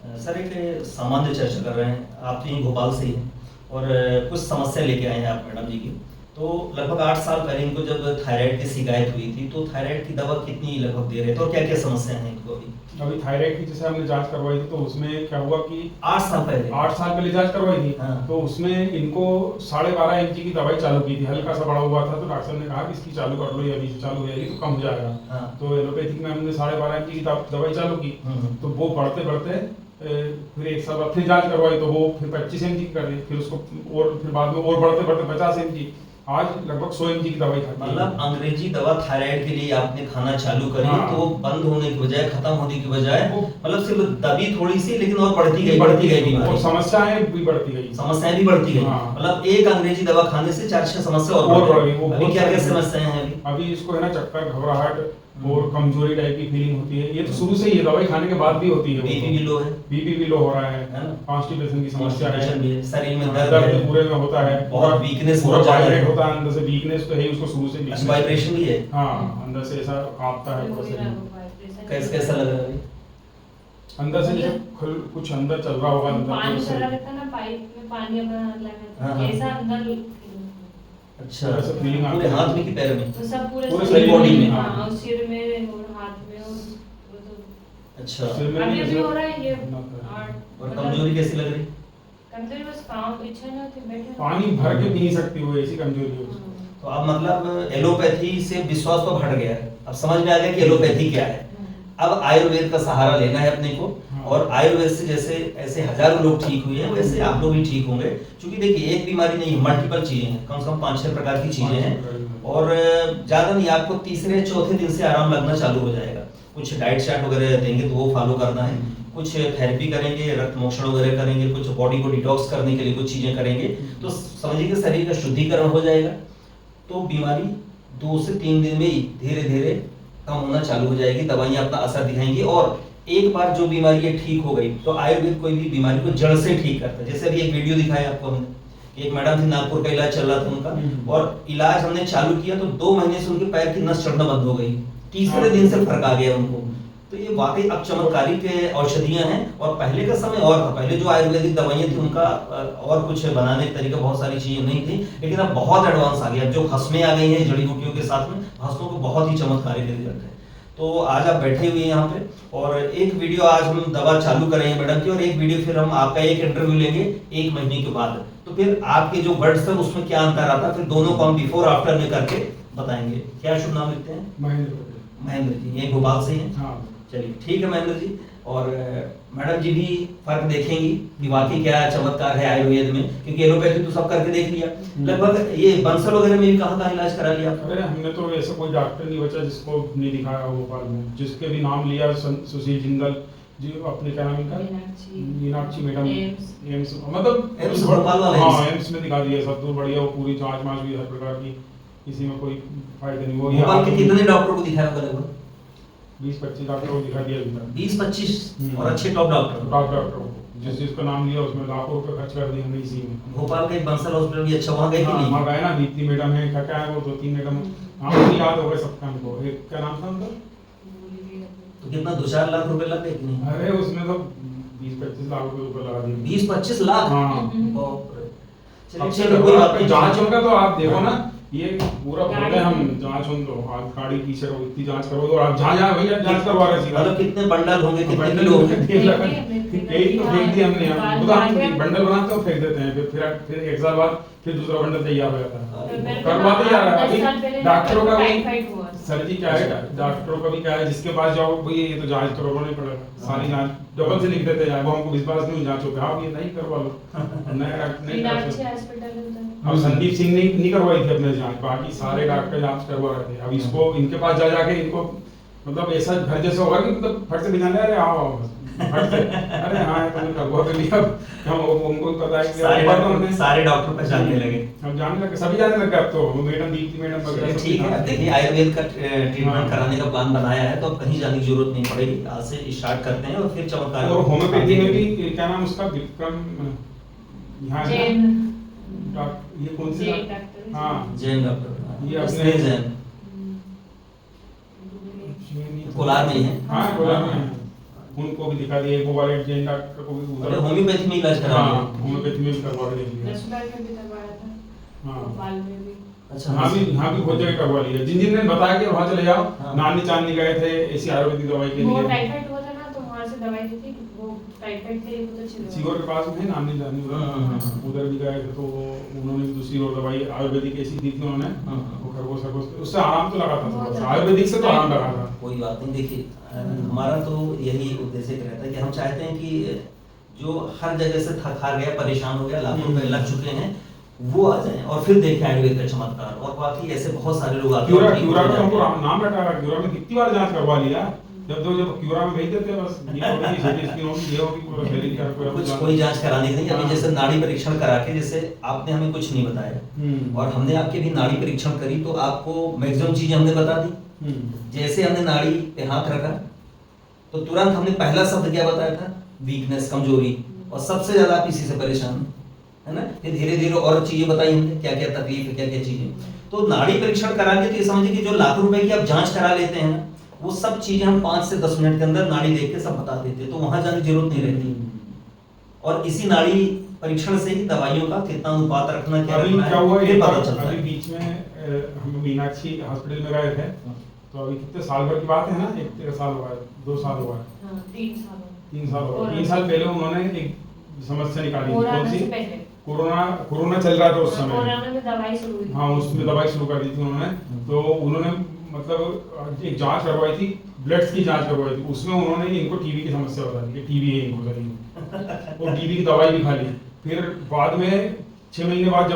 Sir एक सामान्य चर्चा कर रहे हैं, आप तो यहीं भोपाल से ही हैं और कुछ समस्या लेके आए हैं आप मैडम जी की। तो लगभग 8 साल पहले इनको जब थायराइड की शिकायत हुई थी, तो थायराइड की दवा कितनी लगभग दे रहे थे और क्या क्या समस्या है इनको अभी? अभी थायराइड की जैसे हमने जांच करवाई थी तो उसमें क्या हुआ कि 8 साल पहले? 8 साल पहले जांच करवाई थी। हाँ। तो उसमें इनको 12.5 mg की दवाई चालू की थी, हल्का सा बड़ा हुआ था तो डॉक्टर साहब ने कहा कि इसकी चालू कर लो, या अभी से चालू हो जाएगी तो कम हो जाएगा। हाँ। तो एलोपैथिक में हमने 12.5 mg की दवाई चालू की। तो वो बढ़ते बढ़ते फिर 1 साल बाद फिर जांच करवाई तो वो फिर 25 mg की कर दी, फिर उसको और फिर बाद में और बढ़ते बढ़ते 50 mg, आज लगभग 100 mg की दवाई खाती है। मतलब अंग्रेजी दवा थायराइड के लिए आपने खाना चालू करी। हाँ। तो वो बंद होने की बजाय, खत्म होने की बजाय, वो मतलब सिर्फ दबी थोड़ी सी, लेकिन और बढ़ती गई और बीमारी, समस्याएं भी बढ़ती गई। समस्याएं भी बढ़ती गई। हाँ। मतलब एक अंग्रेजी दवा खाने से 4-6 समस्या और बढ़ बढ़ गई। गई। वो अभी क्या क्या समस्याएं हैं अभी? अभी इसको है ना चक्कर, घबराहट और कमजोरी टाइप की फीलिंग होती है। ये तो शुरू से ही दवाई खाने के बाद भी होती है। बीपी भी लो है, बीपी भी लो हो रहा है ना? कॉन्स्टिपेशन की समस्या है, कॉन्स्टिपेशन भी है, शरीर में दर्द दर्द है, पूरे में होता है, बहुत वीकनेस पूरा बहुत ज्यादा वाइब्रेट है। होता है अंदर से, वीकनेस तो है ही उसको शुरू से, अच्छा, वाइब्रेशन भी है? हाँ, अंदर से ऐसा कांपता है पूरा शरीर। कैसा लग रहा है अभी? अंदर से जैसे कुछ अंदर चल रहा होगा, अंदर पानी से। चला रहता है ना, पाइप में पानी अपना हाथ लगा हाँ। ऐसा अंदर। अच्छा, ऐसा फीलिंग पूरे आती है। हाथ में कि पैर में? तो सब पूरे पूरे शरीर बॉडी में? हाँ, और सिर में और हाथ में और अच्छा, सिर में अभी भी भी ऐसा हो रहा है ये। और कमजोरी कैसी लग रही? कमजोरी बस काम इच्छा नहीं होती, बैठे रहो। पानी भर के पी नहीं सकती वो, ऐसी कमजोरी है उसको। तो अब मतलब एलोपैथी से विश्वास तो हट गया है, अब समझ में आ गया कि एलोपैथी क्या है। अब आयुर्वेद का सहारा लेना है अपने को। और आयुर्वेद से जैसे ऐसे हजारों लोग ठीक हुए हैं, वैसे आप लोग भी ठीक होंगे। क्योंकि देखिए, एक बीमारी नहीं, मल्टीपल चीजें हैं, कम से कम 5-6 प्रकार की चीजें हैं। और ज्यादा नहीं, आपको तीसरे चौथे दिन से आराम लगना चालू हो जाएगा। कुछ डाइट चार्ट वगैरह देंगे तो वो फॉलो करना है, कुछ थेरेपी करेंगे, रक्त मोक्षण वगैरह करेंगे, कुछ बॉडी को डिटॉक्स करने के लिए कुछ चीजें करेंगे, तो समझिए कि शरीर का शुद्धिकरण हो जाएगा। तो बीमारी 2 से 3 दिन में ही धीरे धीरे कम होना चालू हो जाएगी, दवाइयाँ अपना असर दिखाएंगी। और एक बार जो बीमारी है ठीक हो गई, तो आयुर्वेद कोई भी बीमारी को जड़ से ठीक करता है। जैसे अभी एक वीडियो दिखाया आपको हमने, एक मैडम थी, नागपुर का इलाज चल रहा था उनका, और इलाज हमने चालू किया तो 2 महीने से उनके पैर की नस चढ़ना बंद हो गई, तीसरे दिन से फर्क आ गया उनको। तो ये वाकई अब चमत्कारिक औषधियां हैं। और पहले का समय और था, पहले जो आयुर्वेदिक दवाइयां थी उनका और कुछ बनाने का तरीका, बहुत सारी चीजें नहीं थी, लेकिन अब बहुत एडवांस आ गया। अब जो भस्में आ गई हैं जड़ी बूटियों के साथ में, भस्मों को बहुत ही चमत्कारिक रिजल्ट है। तो आज आप बैठे हुए हैं यहाँ पे, और एक वीडियो आज हम दवा चालू करेंगे मैडम की, और एक वीडियो फिर हम आपका एक इंटरव्यू लेंगे 1 महीने के बाद। तो फिर आपके जो वर्ड्स है उसमें क्या अंतर आता है, फिर दोनों को हम बिफोर आफ्टर में करके बताएंगे। क्या शुभ नाम लिखते हैं? महेंद्र जी, यही भोपाल से हैं? हाँ। चलिए ठीक है महेंद्र जी। और मैडम जी भी फर्क देखेंगी कि वाकई क्या चमत्कार है आयुर्वेद में, क्योंकि एलोपैथी तो सब करके देख लिया। लगभग ये बंसल वगैरह में भी कहाँ इलाज करा लिया? अरे हमने तो ऐसा कोई डॉक्टर नहीं बचा जिसको नहीं दिखाया भोपाल में। जिसके भी नाम लिया, सुशील जिंदल जी, अपने क्या नाम इनका, मीनाक्षी मैडम, एम्स, मतलब एम्स भोपाल वाले? हाँ, एम्स में दिखा दिया सब। दूर बढ़िया, वो पूरी जांच मांच भी हर प्रकार की, किसी में कोई फायदा नहीं। वो भोपाल के कितने डॉक्टर को दिखाया होगा? लगभग 20-25 डॉक्टर को दिखा दिया अभी तक। 20-25 और अच्छे टॉप डॉक्टर को जिस जिसका नाम लिया उसमें लाखों रुपए खर्च कर दिए हमने इसी में। भोपाल का एक बंसल हॉस्पिटल भी अच्छा, वहाँ गए कि नहीं? वहाँ गए ना, दीप्ति मैडम है, क्या है वो, 2-3 मैडम नाम भी याद हो गए सबका हमको। एक क्या नाम था उनका? तो कितना 2-4 लाख रुपए लग गए कि नहीं? अरे उसमें तो 20-25 लाख रुपए लगा दिए। 20-25 लाख? हाँ। बाप रे। अब चलिए कोई बात नहीं। जांच होगा तो आप देखो ना, ये पूरा बोले हम जांच हो, तो आप गाड़ी पीछे करो, इतनी जांच करो, और आप जहाँ भैया जांच करवा रहे सीधा। मतलब कितने बंडल होंगे, कितने बंडल किलो होंगे? एक तो फेंक दिया हमने, हम बंडल बनाते हो फेंक देते हैं, फिर 1 साल बाद फिर दूसरा बंडल तैयार हो जाता है। करवाते जा रहा है अभी डॉक्टरों का भी। सर जी क्या है, डॉक्टरों का भी क्या है, जिसके पास जाओ भैया ये तो जांच करवाना नहीं पड़ेगा, सारी जांच डबल से लिख देते हैं। वो हमको विश्वास नहीं, जांच होगा, हाँ ये नहीं करवा लो, नहीं। अब संदीप सिंह ने नहीं करवाई थी अपने जांच, बाकी सारे डॉक्टर जांच करवा रहे थे। अब इसको इनके पास जा जाके इनको मतलब ऐसा घर जैसा होगा कि मतलब फट से बिठाने, अरे आओ फट से, अरे हाँ तुमने करवा तो लिया। हम उनको पता है कि सारे डॉक्टर पहचानने लगे, हम जानने लगे, सभी जानने लगे। अब तो मैडम, दीप्ति मैडम वगैरह। ठीक है, देखिए आयुर्वेद का ट्रीटमेंट कराने का प्लान बनाया है, तो अब कहीं जाने की जरूरत नहीं पड़ेगी। आज से स्टार्ट करते हैं और फिर चमत्कार। और होम्योपैथी में भी क्या नाम उसका, विक्रम, यहाँ है ये कौन सी? हाँ, जैन डॉक्टर, ये अपने जैन कोलार में ही है। हाँ, कोलार में है। उनको भी दिखा दिया, एक मोबाइल जैन डॉक्टर को भी मतलब होम्योपैथी में इलाज करा हाँ लिया। होम्योपैथी में भी करवा के देख लिया। नसबत में भी करवाया था, हाँ। भोपाल में भी। अच्छा यहाँ भी बहुत जगह करवा लिया, जिन जिन ने बताया कि वहाँ चले जाओ, हाँ। नानी चांदनी गए थे ऐसी आयुर्वेदिक दवाई के वो लिए। टाइफाइड हुआ था ना, तो वहाँ से दवाई दी थी, वो टाइफाइड के लिए उधर चले सीहोर के पास में है नानी जानी उधर भी गए थे, तो उन्होंने दूसरी और दवाई आयुर्वेदिक ऐसी दी थी उन्होंने, वो खरगोश खरगोश उससे आराम तो लगा था थोड़ा सा, आयुर्वेदिक से तो आराम लगा था। कोई बात नहीं, देखिए हमारा तो यही उद्देश्य रहता है कि हम चाहते हैं कि जो हर जगह से थक हार गया, परेशान हो गया, लाखों रुपए लग चुके हैं, वो आ जाएं और फिर देखें आयुर्वेद का चमत्कार। और बाकी ऐसे बहुत सारे लोग आते क्यूरा हैं, क्यूरा का हमको नाम रटा रहा, क्यूरा में कितनी बार जांच करवा लिया, जब क्यूरा में भेज देते हैं बस, ये होगी सीटी स्कैन होगी, ये होगी पूरा शरीर का कुछ कोई जांच कराने की नहीं। अभी जैसे नाड़ी परीक्षण करा के, जैसे आपने हमें कुछ नहीं बताया और हमने आपके भी नाड़ी परीक्षण करी, तो आपको मैक्सिमम चीजें हमने बता दी। जैसे हमने नाड़ी पे हाथ रखा तो तुरंत हमने पहला शब्द क्या बताया था, वीकनेस, कमजोरी, और सबसे ज्यादा आप इसी से परेशान है ना। फिर धीरे धीरे और चीजें बताई हमने, क्या क्या तकलीफ है, क्या क्या चीजें। तो नाड़ी परीक्षण करा के तो ये समझिए कि जो लाखों रुपए की आप जांच करा लेते हैं ना, वो सब चीजें हम 5 से 10 मिनट के अंदर नाड़ी देख के सब बता देते हैं, तो वहां जाने की जरूरत नहीं रहती। और इसी नाड़ी परीक्षण से ही दवाइयों का कितना अनुपात रखना, क्या अभी रखना क्या हुआ है, ये ये पता बात, चलता अभी है। बीच में हम मीनाक्षी हॉस्पिटल में गए थे, तो अभी कितने साल भर की बात है ना, 1 साल हुआ है, 2 साल हुआ है, हाँ, 3 साल हो गए। 3 साल हुआ, कोरोना 3 साल पहले उन्होंने एक समस्या निकाली थी, कोरोना कौन सी? से पहले। कोरोना चल रहा था उस समय। कोरोना में दवाई शुरू हुई थी। हाँ उसमें दवाई शुरू कर दी थी उन्होंने, तो उन्होंने मतलब एक जांच करवाई थी, ब्लड्स की जांच करवाई थी, उसमें उन्होंने इनको टीबी की समस्या बता दी कि टीबी है इनको शरीर में, और टीबी की दवाई भी खा ली। फिर बाद में 6 महीने बाद जब